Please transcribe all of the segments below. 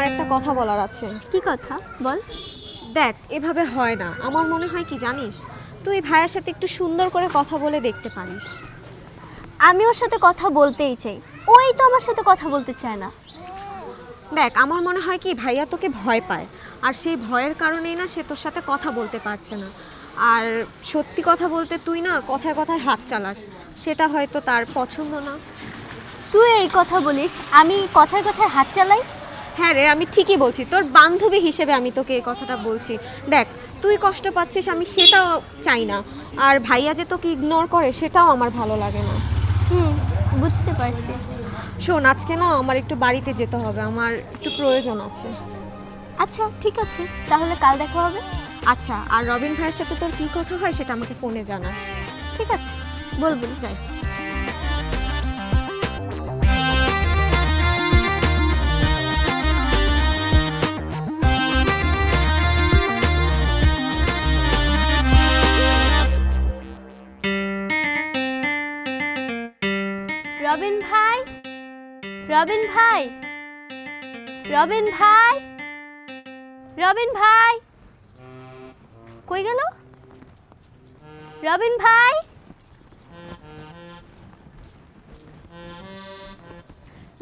একটা কথা বলার আছে। কি কথা বল। দেখ, এভাবে হয় না। আমার মনে হয় কি জানিস, তুই ভাইয়ের সাথে একটু সুন্দর করে কথা বলে দেখতে পারিস। আমি ওর সাথে কথা বলতেই চাই, ওই তো আমার সাথে কথা বলতে চায় না। দেখ, আমার মনে হয় কি ভাইয়া তোকে ভয় পায়, আর সেই ভয়ের কারণেই না সে তোর সাথে কথা বলতে পারছে না। আর সত্যি কথা বলতে তুই না কথায় কথায় হাত চালাস, সেটা হয়তো তার পছন্দ না। তুই এই কথা বলিস, আমি কথায় কথায় হাত চালাই? হ্যাঁ রে, আমি ঠিকই বলছি, তোর বান্ধবী হিসেবে আমি তোকে এই কথাটা বলছি। দেখ, তুই কষ্ট পাচ্ছিস, আমি সেটাও চাই না। আর ভাইয়া যে তোকে ইগনোর করে সেটাও আমার ভালো লাগে না। বুঝতে পারছি। শোন, আজকে না আমার একটু বাড়িতে যেতে হবে, আমার একটু প্রয়োজন আছে। আচ্ছা ঠিক আছে, তাহলে কাল দেখা হবে। আচ্ছা, আর রবিন ভাইয়ের সাথে তোর কী কথা হয় সেটা আমাকে ফোনে জানাস। ঠিক আছে, বলবো। যাই। রবিন ভাই, রবিন ভাই, রবিন ভাই, রবিন ভাই, কই গেল রবিন ভাই?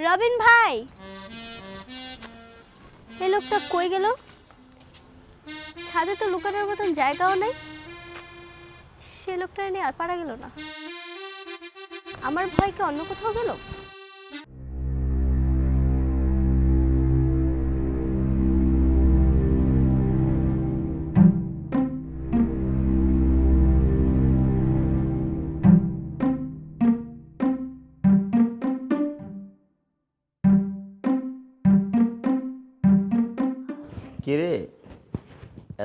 রবিন ভাই, এই লোকটা কই গেল? ছাদে তো লুকানোর মতন জায়গাও নেই। সে লোকটা নিয়ে আর পারা গেল না। আমার ভয় কি অন্য কোথাও গেল? কিরে,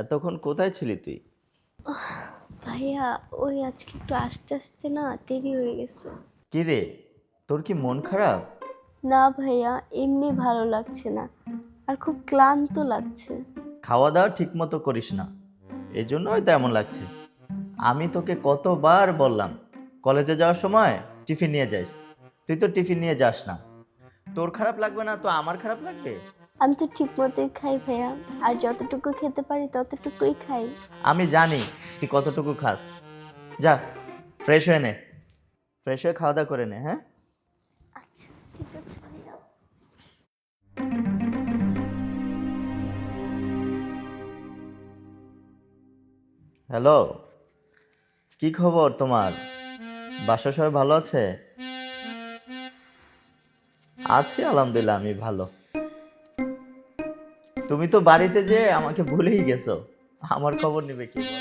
এতক্ষণ কোথায় ছিলি তুই? ভাইয়া, ওই আজকে একটু আসতে আসতে না দেরি হয়ে গেছে। কিরে, তোর কি মন খারাপ? না ভাইয়া, এমনি ভালো লাগছে না, আর খুব ক্লান্ত লাগছে। খাওয়া দাওয়া ঠিক মতো করিস না, এই জন্য হয়তো এমন লাগছে। আমি তোকে কতবার বললাম কলেজে যাওয়ার সময় টিফিন নিয়ে যাস, তুই তো টিফিন নিয়ে যাস না। তোর খারাপ লাগবে না তো আমার খারাপ লাগবে? আমি তো ঠিক মতোই খাই ভাইয়া, আর যতটুকু খেতে পারি ততটুকুই খাই। আমি জানি তুই কতটুকু খাস। যা, ফ্রেশ হয়ে নে, ফ্রেশ হয়ে খাওয়া দাওয়া করে নে। হ্যাঁ, আচ্ছা ঠিক আছে ভাইয়া। হ্যালো, কি খবর তোমার? বাসা সবাই ভালো আছে? আছি আলহামদুলিল্লাহ, আমি ভালো। তুমি তো বাড়িতে যে আমাকে ভুলেই গেছো, আমার খবর নেবে কি বলো?